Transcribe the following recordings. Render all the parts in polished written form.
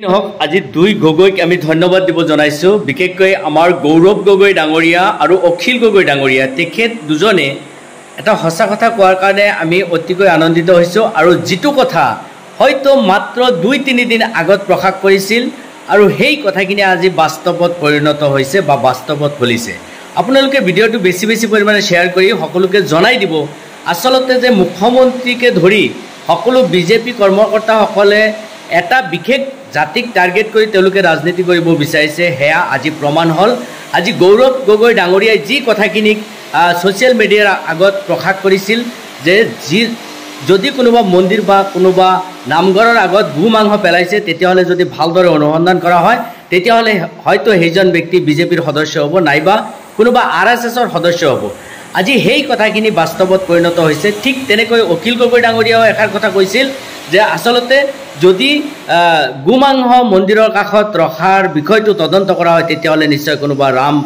নহওক আজি দুই গগৈক আমি ধন্যবাদ দিব জনাইছো বিশেষকৈ আমাৰ গৌৰৱ গগৈ ডাঙৰীয়া আৰু অখিল গগৈ ডাঙৰীয়া তেখেত দুজনে এটা সঁচা কথা কোৱাৰ কাৰণে আমি অতিকৈ আনন্দিত হৈছো আৰু যিটো কথা হয়তো মাত্ৰ 2-3 দিন আগত প্ৰকাশ কৰিছিল আৰু সেই কথাখিনি আজি বাস্তৱত পৰিণত হৈছে বা বাস্তৱত ফলিছে আপোনালোকে ভিডিঅটো বেছি পৰিমাণে শেয়াৰ কৰি সকলোকে জনাই দিব আসলতে যে মুখ্যমন্ত্ৰীকে ধৰি সকলো বিজেপি কৰ্মকৰ্তাসকলে এটা বিশেষ জাতিক টাৰ্গেট কৰি তেওঁলোকে ৰাজনীতি কৰিব বিচাৰিছে হেয়া আজি প্ৰমাণ হল আজি গৌৰৱ গগৈ ডাঙৰীয়াই যি কথাখিনি সোশ্যাল মিডিয়াৰ আগত প্ৰকাশ কৰিছিল যে যদি কোনোবা মন্দিৰ বা কোনোবা নামঘৰৰ আগত গু মাংস পেলাইছে তেতিয়াহলে যদি ভালদৰে অনুসন্ধান কৰা হয় তেতিয়াহলে হয়তো সেইজন ব্যক্তি বিজেপিৰ সদস্য হ'ব নাইবা কোনোবা আৰএছএছৰ সদস্য হ'ব আজি সেই কথাখিনি বাস্তৱত পৰিণত হৈছে ঠিক তেনেকৈ অখিল গগৈ ডাঙৰীয়াও এষাৰ কথা কৈছিল যে আসলতে যদি গুমাংহ মন্দিৰৰ কাষত ৰখাৰ বিষয়টো তদন্ত কৰা হয় তেতিয়াহলে নিশ্চয় কোনোবা ৰাম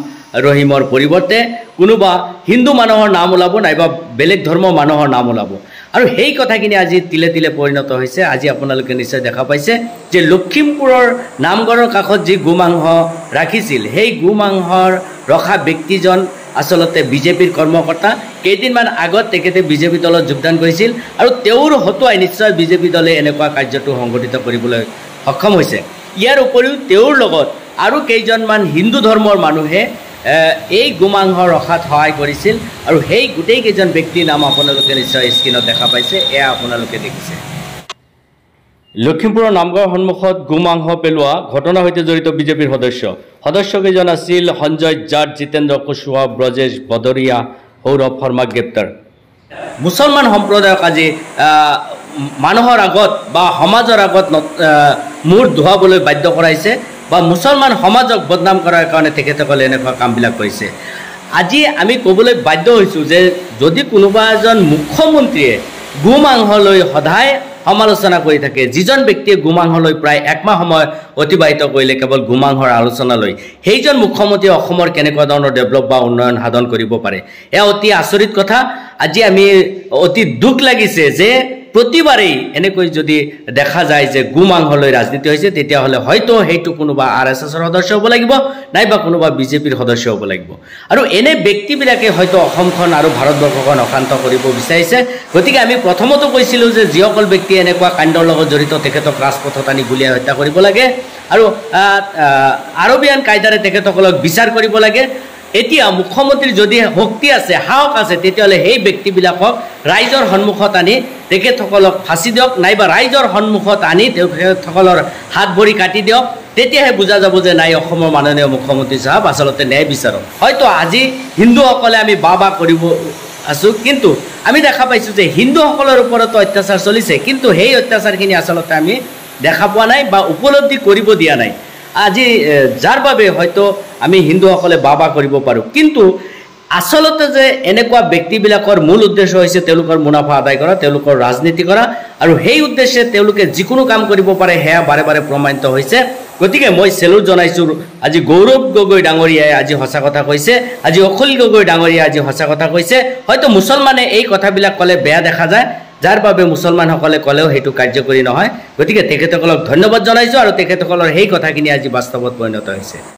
ৰহিমৰ পৰিৱৰ্তে কোনোবা হিন্দু মানুহৰ নাম ওলাব নাইবা বেলেগ ধৰ্মৰ মানুহৰ নাম ওলাব আৰু সেই কথাখিনি আজি তিলে তিলে পৰিণত হৈছে আজি আপোনালোকে নিশ্চয় দেখা পাইছে যে লখিমপুৰৰ নামঘৰৰ কাষত যি গুমাংহ ৰাখিছিল সেই গুমাংহৰ ৰখা ব্যক্তিজন আসলতে বিজেপিৰ কৰ্মকৰ্তা কেইদিনমান আগত তেখেতে বিজেপি দলত যোগদান কৰিছিল আৰু তেওঁৰ হতুৱাই নিশ্চয় বিজেপি দলে এনেকুৱা কাৰ্যটো সংগঠিত কৰিবলৈ সক্ষম হৈছে ইয়াৰ উপৰিও তেওঁৰ লগত আৰু কেইজনমান হিন্দু ধৰ্মৰ মানুহে এই গুমাংহ ৰখাত সহায় কৰিছিল আৰু সেই গোটেই কেইজন ব্যক্তিৰ নাম আপোনালোকে নিশ্চয় স্ক্ৰীনত দেখা পাইছে এয়া আপোনালোকে দেখিছে লখিমপুৰৰ নামঘৰ সন্মুখত গুমাংহ পেলোৱা ঘটনাৰ সৈতে জড়িত বিজেপিৰ সদস্যকেইজন আছিল সঞ্জয় জাট জিতেন্দ্ৰ কুশৱাহা ব্ৰজেশ বদৰীয়া সৌৰভ শৰ্মা গ্ৰেপ্তাৰ মুছলমান সম্প্ৰদায়ক আজি মানুহৰ আগত বা সমাজৰ আগত মূৰ ধুৱাবলৈ বাধ্য কৰাইছে বা মুছলমান সমাজক বদনাম কৰাৰ কাৰণে তেখেতসকলে এনেকুৱা কামবিলাক কৰিছে আজি আমি ক'বলৈ বাধ্য হৈছোঁ যে যদি কোনোবা এজন মুখ্যমন্ত্ৰীয়ে গুমাংহলৈ সদায় সমালোচনা কৰি থাকে যিজন ব্যক্তিয়ে গুমাংহলৈ প্ৰায় একমাহ সময় অতিবাহিত কৰিলে কেৱল গুমাংহৰ আলোচনালৈ সেইজন মুখ্যমন্ত্ৰীয়ে অসমৰ কেনেকুৱা ধৰণৰ ডেভেলপ বা উন্নয়ন সাধন কৰিব পাৰে এয়া অতি আচৰিত কথা আজি আমি অতি দুখ লাগিছে যে প্ৰতিবাৰেই এনেকৈ যদি দেখা যায় যে গুমাংহলৈ ৰাজনীতি হৈছে তেতিয়াহলে হয়তো সেইটো কোনোবা আৰএছএছৰ সদস্য হ'ব লাগিব নাইবা কোনোবা বিজেপিৰ সদস্য হ'ব লাগিব আৰু এনে ব্যক্তিবিলাকে হয়তো অসমখন আৰু ভাৰতবৰ্ষখন অশান্ত কৰিব বিচাৰিছে গতিকে আমি প্ৰথমতো কৈছিলোঁ যে যিসকল ব্যক্তি এনেকুৱা কাণ্ডৰ লগত জড়িত তেখেতক ৰাজপথত আনি গুলীয়াই হত্যা কৰিব লাগে আৰু আৰবিয়ান কায়দাৰে তেখেতসকলক বিচাৰ কৰিব লাগে এতিয়া মুখ্যমন্ত্ৰীৰ যদি শক্তি আছে সাহস আছে তেতিয়াহলে সেই ব্যক্তিবিলাকক ৰাইজৰ সন্মুখত আনি তেখেতসকলক ফাঁচি দিয়ক নাইবা ৰাইজৰ সন্মুখত আনি তেখেতসকলৰ হাত ভৰি কাটি দিয়ক তেতিয়াহে বুজা যাব যে নাই অসমৰ মাননীয় মুখ্যমন্ত্ৰী সাহেব আচলতে ন্যায় বিচাৰক হয়তো আজি হিন্দুসকলে আমি বাবা কৰিব আছোঁ কিন্তু আমি দেখা পাইছোঁ যে হিন্দুসকলৰ ওপৰতো অত্যাচাৰ চলিছে কিন্তু সেই অত্যাচাৰখিনি আচলতে আমি দেখা পোৱা নাই বা উপলব্ধি কৰিব দিয়া নাই আজি যাৰ বাবে হয়তো আমি হিন্দুসকলে বাবা কৰিব পাৰোঁ কিন্তু আসলতে যে এনেকুৱা ব্যক্তিবিলাকৰ মূল উদ্দেশ্য হৈছে তেওঁলোকৰ মুনাফা আদায় কৰা তেওঁলোকৰ ৰাজনীতি কৰা আৰু সেই উদ্দেশ্যে তেওঁলোকে যিকোনো কাম কৰিব পাৰে হেয়া বাৰে বাৰে প্ৰমাণিত হৈছে গতিকে মই চেলুট জনাইছোঁ আজি গৌৰৱ গগৈ ডাঙৰীয়াই আজি সঁচা কথা কৈছে আজি অখিল গগৈ ডাঙৰীয়াই আজি সঁচা কথা কৈছে হয়তো মুছলমানে এই কথাবিলাক ক'লে বেয়া দেখা যায় যাৰ বাবে মুছলমানসকলে ক'লেও সেইটো কাৰ্যকৰী নহয় গতিকে তেখেতসকলক ধন্যবাদ জনাইছোঁ আৰু তেখেতসকলৰ সেই কথাখিনি আজি বাস্তৱত পৰিণত হৈছে